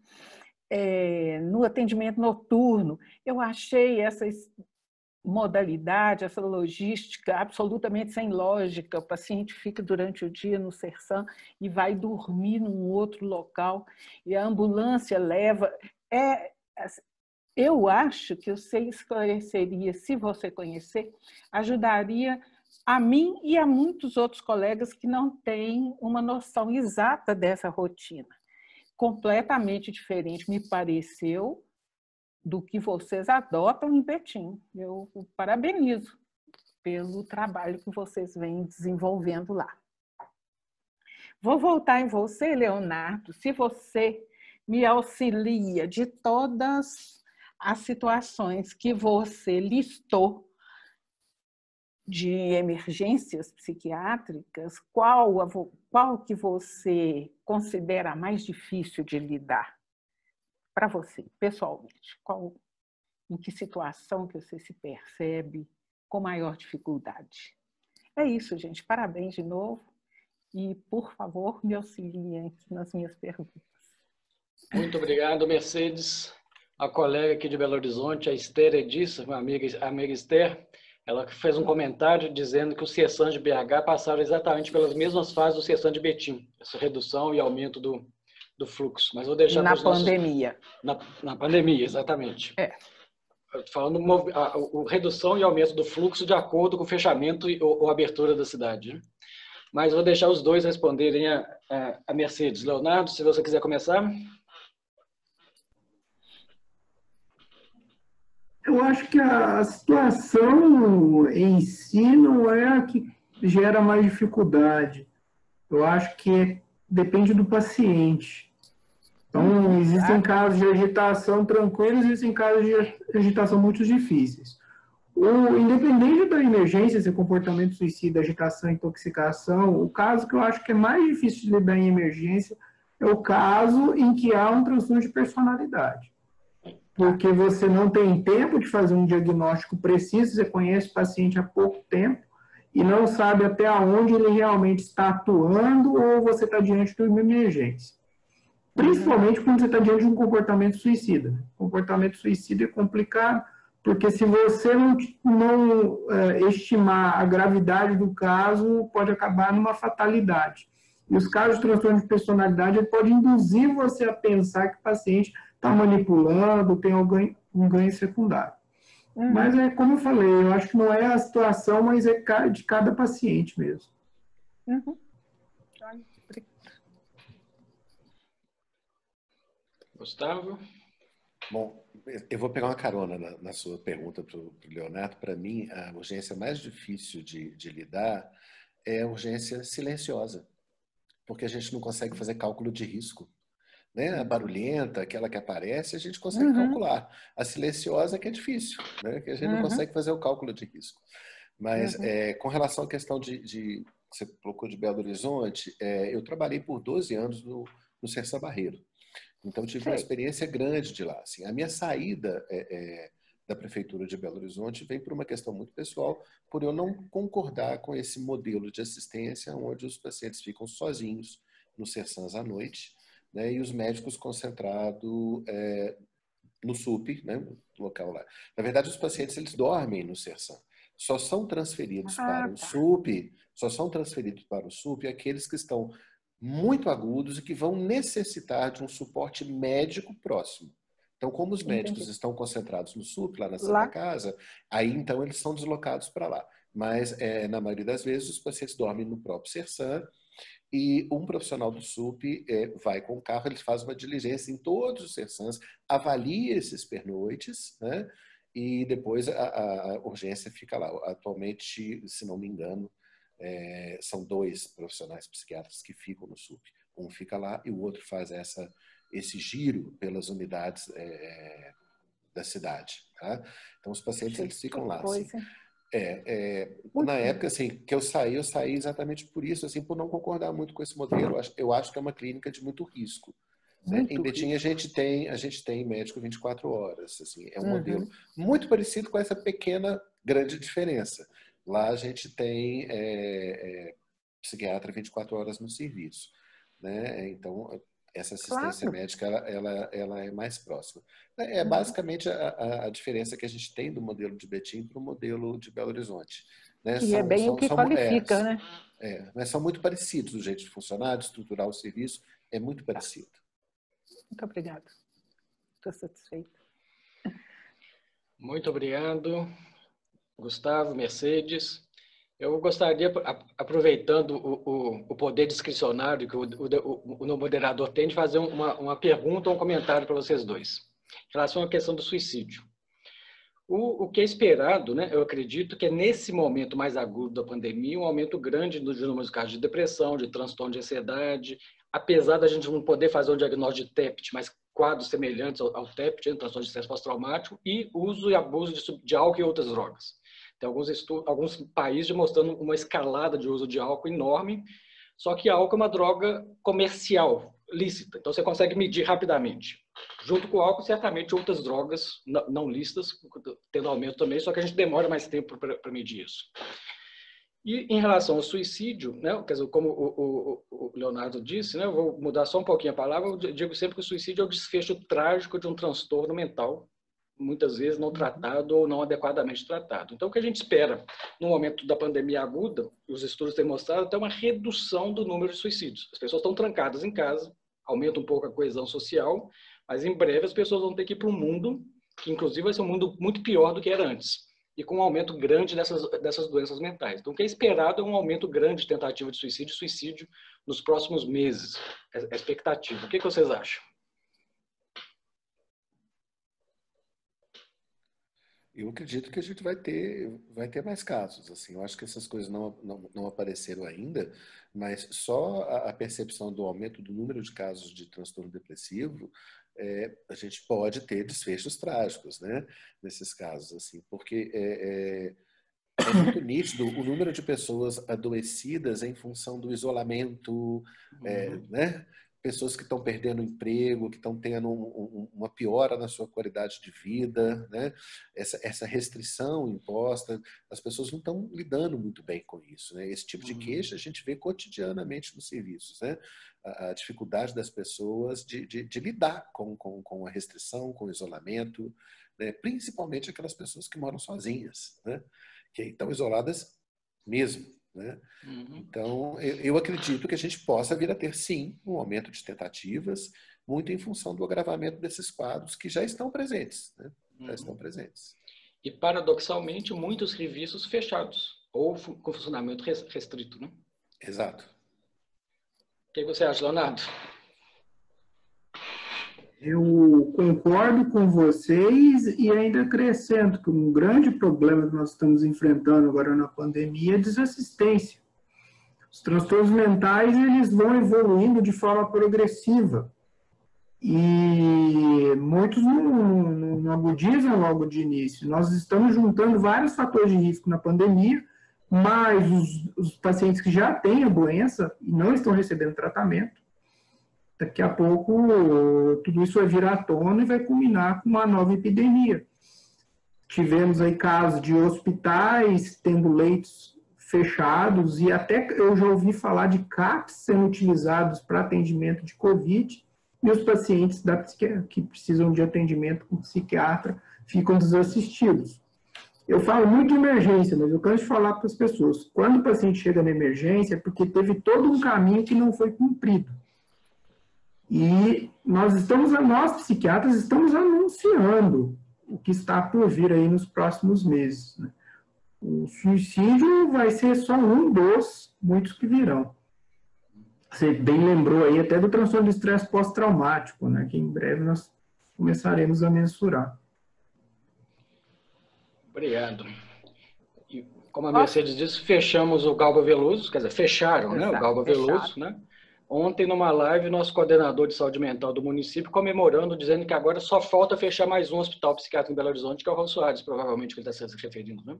Speaker 4: No atendimento noturno, eu achei essa modalidade, essa logística absolutamente sem lógica. O paciente fica durante o dia no Sersan e vai dormir num outro local e a ambulância leva. Eu acho que você esclareceria, se você conhecer, ajudaria a mim e a muitos outros colegas que não têm uma noção exata dessa rotina. Completamente diferente, me pareceu, do que vocês adotam em Betim. Eu parabenizo pelo trabalho que vocês vêm desenvolvendo lá. Vou voltar em você, Leonardo, se você me auxilia de todas as situações que você listou de emergências psiquiátricas, qual que você considera mais difícil de lidar? Para você, pessoalmente, em que situação que você se percebe com maior dificuldade? É isso, gente. Parabéns de novo e, por favor, me auxiliem nas minhas perguntas.
Speaker 1: Muito obrigado, Mercedes. A colega aqui de Belo Horizonte, a Esther Edissa, a amiga Esther, ela fez um comentário dizendo que o Sersan de BH passava exatamente pelas mesmas fases do Sersan de Betim, essa redução e aumento do fluxo. Mas vou deixar
Speaker 4: na pandemia.
Speaker 1: Na pandemia, exatamente. Falando redução e aumento do fluxo de acordo com o fechamento ou abertura da cidade. Né? Mas vou deixar os dois responderem a Mercedes. Leonardo, se você quiser começar.
Speaker 2: Eu acho que a situação em si não é a que gera mais dificuldade. Eu acho que depende do paciente. Então, existem casos de agitação tranquilos, existem casos de agitação muito difíceis. Independente da emergência, se é comportamento suicida, agitação, intoxicação, o caso que eu acho que é mais difícil de lidar em emergência é o caso em que há um transtorno de personalidade. porque você não tem tempo de fazer um diagnóstico preciso, você conhece o paciente há pouco tempo e não sabe até onde ele realmente está atuando ou você está diante de uma emergência. Principalmente quando você está diante de um comportamento suicida. Comportamento suicida é complicado, porque se você não estimar a gravidade do caso, pode acabar numa fatalidade. E os casos de transtorno de personalidade pode induzir você a pensar que o paciente está manipulando, tem um ganho secundário. Mas é como eu falei, eu acho que não é a situação, mas é de cada paciente mesmo.
Speaker 1: Gustavo?
Speaker 3: Bom, eu vou pegar uma carona na sua pergunta para o Leonardo. Para mim, a urgência mais difícil de lidar é a urgência silenciosa, porque a gente não consegue fazer cálculo de risco. Né? A barulhenta, aquela que aparece, a gente consegue calcular. A silenciosa que é difícil, né? Que a gente não consegue fazer o cálculo de risco. Mas com relação à questão você colocou de Belo Horizonte, eu trabalhei por 12 anos no Serção Barreiro. Então, tive uma experiência grande de lá. Assim, a minha saída da Prefeitura de Belo Horizonte vem por uma questão muito pessoal, por eu não concordar com esse modelo de assistência onde os pacientes ficam sozinhos no Sersans à noite, né, e os médicos concentrados no SUP, né, no local lá. Na verdade, os pacientes eles dormem no Sersan. Só são transferidos para o SUP, aqueles que estão muito agudos e que vão necessitar de um suporte médico próximo. Então, como os médicos estão concentrados no SUP, lá na Santa Casa, aí então eles são deslocados para lá. Mas, na maioria das vezes, os pacientes dormem no próprio Sersan e um profissional do SUP vai com o carro, eles fazem uma diligência em todos os Sersans, avalia esses pernoites, né? E depois a urgência fica lá. Atualmente, se não me engano, são 2 profissionais psiquiatras que ficam no SUP. Um fica lá e o outro faz esse giro pelas unidades da cidade. Tá? Então, os pacientes eles ficam lá. Assim. Na época assim, que eu saí exatamente por isso, assim, por não concordar muito com esse modelo. Eu acho que é uma clínica de muito risco. Né? Em Betim, a gente tem médico 24 horas. Assim, é um modelo muito parecido com essa pequena, grande diferença. Lá a gente tem psiquiatra 24 horas no serviço. Né? Então, essa assistência médica ela é mais próxima. É basicamente a diferença que a gente tem do modelo de Betim para o modelo de Belo Horizonte. Né?
Speaker 4: Que é bem o que qualifica, né?
Speaker 3: Mas são muito parecidos o jeito de funcionar, de estruturar o serviço, é muito parecido.
Speaker 4: Muito obrigada. Estou satisfeita.
Speaker 1: Muito obrigado, Gustavo, Mercedes. Eu gostaria, aproveitando o poder discricionário que o moderador tem, de fazer uma pergunta ou um comentário para vocês dois. Em relação à questão do suicídio. O que é esperado, né, eu acredito que é nesse momento mais agudo da pandemia, um aumento grande nos números de casos de depressão, de transtorno de ansiedade, apesar da gente não poder fazer um diagnóstico de TEPT, mas quadros semelhantes ao TEPT, transtorno de estresse pós-traumático, e uso e abuso de álcool e outras drogas. Tem alguns países mostrando uma escalada de uso de álcool enorme, só que álcool é uma droga comercial, lícita, então você consegue medir rapidamente. Junto com o álcool, certamente outras drogas não lícitas, tendo aumento também, só que a gente demora mais tempo para medir isso. E em relação ao suicídio, né, quer dizer, como o Leonardo disse, né, eu vou mudar só um pouquinho a palavra, eu digo sempre que o suicídio é o desfecho trágico de um transtorno mental, muitas vezes não tratado ou não adequadamente tratado. Então, o que a gente espera no momento da pandemia aguda, os estudos têm mostrado até uma redução do número de suicídios. As pessoas estão trancadas em casa, aumenta um pouco a coesão social, mas em breve as pessoas vão ter que ir para um mundo que, inclusive, vai ser um mundo muito pior do que era antes, e com um aumento grande dessas doenças mentais. Então, o que é esperado é um aumento grande de tentativa de suicídio nos próximos meses. É a expectativa. O que vocês acham?
Speaker 3: Eu acredito que a gente vai ter mais casos. Assim, eu acho que essas coisas não apareceram ainda, mas só a percepção do aumento do número de casos de transtorno depressivo, a gente pode ter desfechos trágicos, né, nesses casos, assim, porque é muito nítido o número de pessoas adoecidas em função do isolamento, né? pessoas que estão perdendo o emprego, que estão tendo uma piora na sua qualidade de vida, né? Essa restrição imposta, as pessoas não estão lidando muito bem com isso, né? Esse tipo de queixa a gente vê cotidianamente nos serviços, né? A dificuldade das pessoas de lidar com a restrição, com o isolamento, né? Principalmente aquelas pessoas que moram sozinhas, né? Que estão isoladas mesmo. Né? Então, eu acredito que a gente possa vir a ter, sim, um aumento de tentativas, muito em função do agravamento desses quadros que já estão presentes. Né? Já estão presentes.
Speaker 1: E, paradoxalmente, muitos serviços fechados, ou com funcionamento restrito. Né?
Speaker 3: Exato.
Speaker 1: O que você acha, Leonardo?
Speaker 2: Eu concordo com vocês e ainda acrescento que um grande problema que nós estamos enfrentando agora na pandemia é a desassistência. Os transtornos mentais, eles vão evoluindo de forma progressiva e muitos não agudizam logo de início. Nós estamos juntando vários fatores de risco na pandemia, mas os pacientes que já têm a doença e não estão recebendo tratamento, daqui a pouco tudo isso vai virar à tona e vai culminar com uma nova epidemia. Tivemos aí casos de hospitais tendo leitos fechados e até eu já ouvi falar de CAPs sendo utilizados para atendimento de Covid e os pacientes que precisam de atendimento com psiquiatra ficam desassistidos. Eu falo muito de emergência, mas eu canso de falar para as pessoas, quando o paciente chega na emergência é porque teve todo um caminho que não foi cumprido. E nós psiquiatras, estamos anunciando o que está por vir aí nos próximos meses. Né? O suicídio vai ser só um dos muitos que virão. Você bem lembrou aí até do transtorno de estresse pós-traumático, né? Que em breve nós começaremos a mensurar.
Speaker 1: Obrigado. E, como a Mercedes disse, fechamos o Galba Veloso, quer dizer, fecharam, né? O Galba Veloso, né? Ontem, numa live, nosso coordenador de saúde mental do município comemorando, dizendo que agora só falta fechar mais um hospital psiquiátrico em Belo Horizonte, que é o Raul Soares, provavelmente, que ele está se referindo. Né?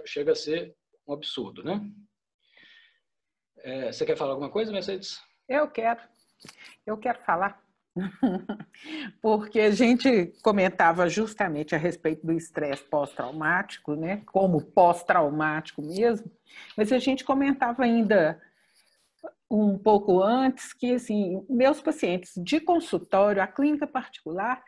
Speaker 1: Chega a ser um absurdo, né? Você quer falar alguma coisa, Mercedes?
Speaker 4: Eu quero falar. Porque a gente comentava justamente a respeito do estresse pós-traumático, né? Como pós-traumático mesmo, mas a gente comentava ainda um pouco antes que, assim, meus pacientes de consultório, a clínica particular,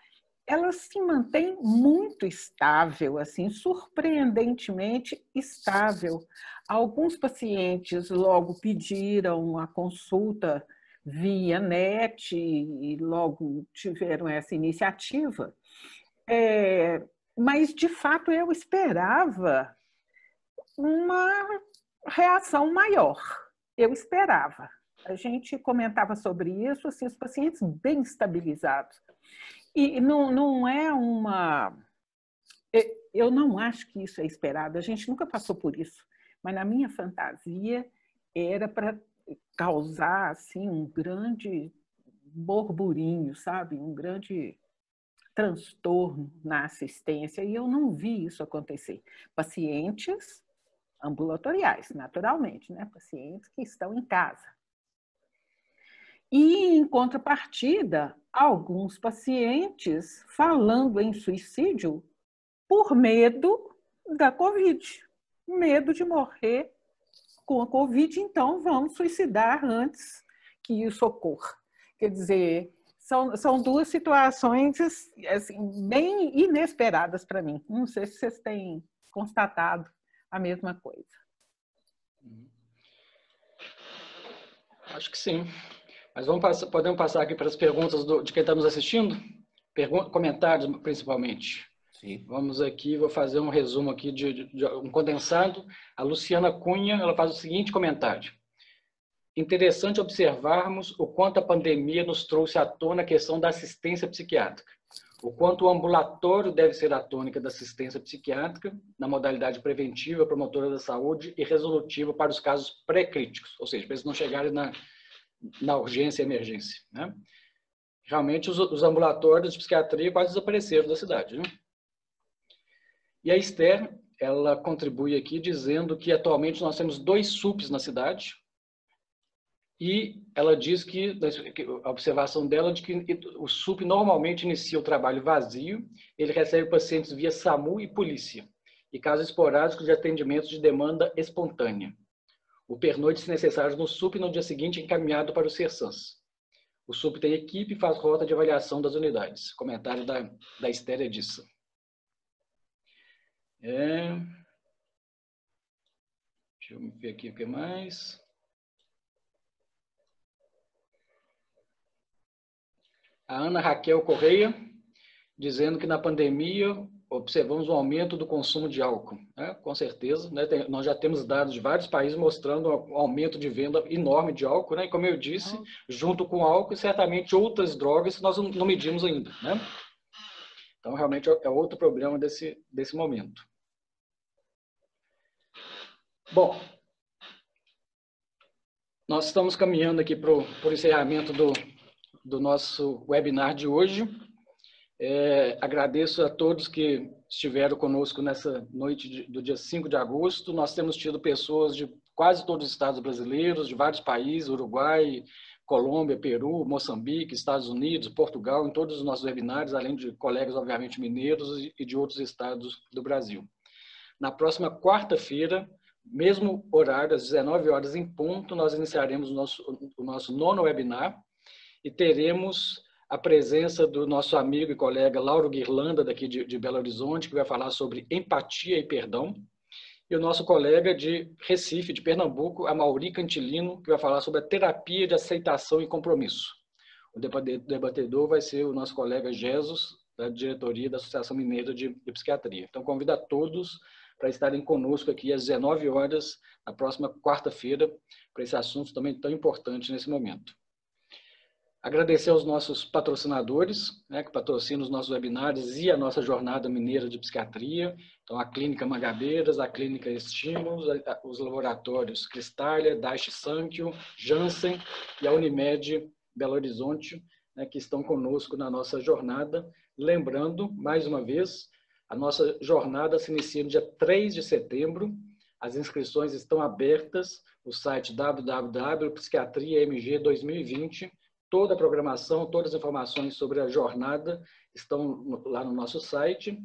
Speaker 4: ela se mantém muito estável, assim, surpreendentemente estável. Alguns pacientes logo pediram a consulta via NET e logo tiveram essa iniciativa. Mas, de fato, eu esperava uma reação maior. Eu esperava. A gente comentava sobre isso, assim, os pacientes bem estabilizados. E não é uma... Eu não acho que isso é esperado, a gente nunca passou por isso, mas na minha fantasia era para causar assim, um grande burburinho, sabe? Um grande transtorno na assistência, e eu não vi isso acontecer. Pacientes ambulatoriais, naturalmente, né? Pacientes que estão em casa. E, em contrapartida, alguns pacientes falando em suicídio por medo da Covid. Medo de morrer com a Covid, então vamos suicidar antes que isso ocorra. Quer dizer, são duas situações assim, bem inesperadas para mim. Não sei se vocês têm constatado a mesma coisa.
Speaker 1: Acho que sim. Mas podemos passar aqui para as perguntas de quem está nos assistindo? Comentários, principalmente.
Speaker 3: Sim.
Speaker 1: Vamos aqui, vou fazer um resumo aqui de um condensado. A Luciana Cunha, ela faz o seguinte comentário. Interessante observarmos o quanto a pandemia nos trouxe à tona a questão da assistência psiquiátrica. O quanto o ambulatório deve ser a tônica da assistência psiquiátrica na modalidade preventiva, promotora da saúde e resolutiva para os casos pré-críticos, ou seja, para eles não chegarem na urgência e emergência. Né? Realmente, os ambulatórios de psiquiatria quase desapareceram da cidade. Né? E a Esther, ela contribui aqui dizendo que atualmente nós temos 2 SUPs na cidade, E ela diz que a observação dela de que o SUP normalmente inicia o trabalho vazio, ele recebe pacientes via SAMU e polícia, e casos esporádicos de atendimentos de demanda espontânea. O pernoite, se necessário, no SUP, no dia seguinte encaminhado para o CERSANS. O SUP tem equipe e faz rota de avaliação das unidades. Comentário da Estéria disso. Deixa eu ver aqui o que mais. A Ana Raquel Correia, dizendo que na pandemia observamos um aumento do consumo de álcool. Né? Com certeza, né? Nós já temos dados de vários países mostrando um aumento de venda enorme de álcool, né? E como eu disse, junto com o álcool, certamente outras drogas que nós não medimos ainda. Né? Então, realmente é outro problema desse momento. Bom, nós estamos caminhando aqui para o encerramento do nosso webinar de hoje. Agradeço a todos que estiveram conosco nessa noite do dia 5 de agosto. Nós temos tido pessoas de quase todos os estados brasileiros, de vários países, Uruguai, Colômbia, Peru, Moçambique, Estados Unidos, Portugal, em todos os nossos webinários, além de colegas, obviamente, mineiros e de outros estados do Brasil. Na próxima quarta-feira, mesmo horário, às 19 horas em ponto, nós iniciaremos o nosso 9º webinar e teremos a presença do nosso amigo e colega Lauro Guirlanda, daqui de Belo Horizonte, que vai falar sobre empatia e perdão, e o nosso colega de Recife, de Pernambuco, Amaury Cantilino, que vai falar sobre a terapia de aceitação e compromisso. O debatedor vai ser o nosso colega Jesus, da diretoria da Associação Mineira de Psiquiatria. Então, convido a todos para estarem conosco aqui às 19 horas, na próxima quarta-feira, para esse assunto também tão importante nesse momento. Agradecer aos nossos patrocinadores, né, que patrocinam os nossos webinários e a nossa Jornada Mineira de Psiquiatria. Então, a Clínica Mangabeiras, a Clínica Estímulos, os laboratórios Cristália, Daiichi Sankyo, Janssen e a Unimed Belo Horizonte, né, que estão conosco na nossa jornada. Lembrando, mais uma vez, a nossa jornada se inicia no dia 3 de setembro. As inscrições estão abertas no site www.psiquiatriamg2020. Toda a programação, todas as informações sobre a jornada estão lá no nosso site.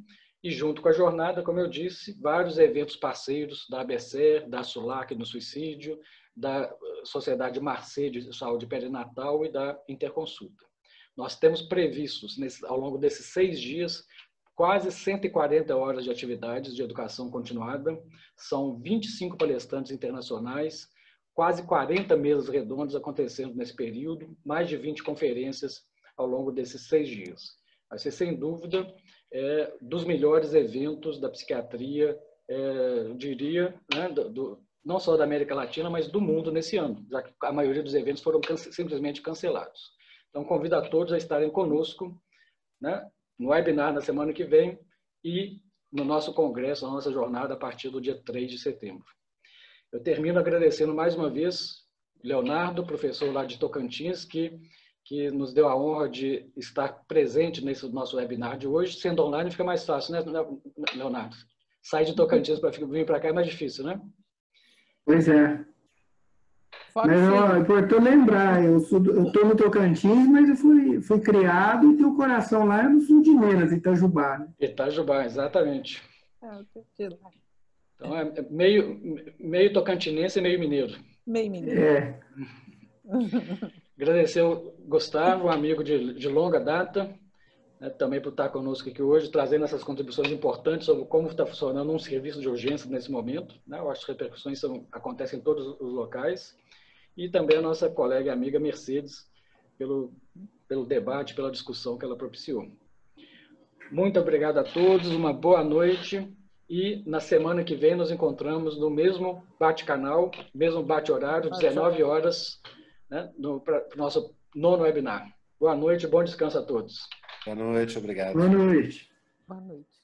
Speaker 1: E junto com a jornada, como eu disse, vários eventos parceiros da ABSER, da SULAC no suicídio, da Sociedade Marcê de Saúde Perinatal e da Interconsulta. Nós temos previstos, ao longo desses 6 dias, quase 140 horas de atividades de educação continuada, são 25 palestrantes internacionais, quase 40 mesas redondas acontecendo nesse período, mais de 20 conferências ao longo desses 6 dias. Vai ser, sem dúvida, dos melhores eventos da psiquiatria, eu diria, né, não só da América Latina, mas do mundo nesse ano, já que a maioria dos eventos foram simplesmente cancelados. Então, convido a todos a estarem conosco, né, no webinar na semana que vem e no nosso congresso, na nossa jornada, a partir do dia 3 de setembro. Eu termino agradecendo mais uma vez Leonardo, professor lá de Tocantins, que nos deu a honra de estar presente nesse nosso webinar de hoje. Sendo online fica mais fácil, né, Leonardo? Sair de Tocantins para vir para cá é mais difícil, né?
Speaker 2: Pois é. Mas é importante lembrar, eu estou no Tocantins, mas eu fui criado e tenho o coração lá no sul de Minas, Itajubá. Né?
Speaker 1: Itajubá, exatamente. Então, é meio tocantinense e meio mineiro.
Speaker 4: Meio mineiro.
Speaker 2: É.
Speaker 1: Agradecer ao Gustavo, um amigo de longa data, né, também por estar conosco aqui hoje, trazendo essas contribuições importantes sobre como está funcionando um serviço de urgência nesse momento. Né? Eu acho que as repercussões acontecem em todos os locais. E também a nossa colega e amiga Mercedes, pelo debate, pela discussão que ela propiciou. Muito obrigado a todos, uma boa noite. E na semana que vem nos encontramos no mesmo bate-canal, mesmo bate-horário, 19 horas, né, para o nosso 9º webinar. Boa noite, bom descanso a todos.
Speaker 3: Boa noite, obrigado.
Speaker 2: Boa noite.
Speaker 4: Boa noite.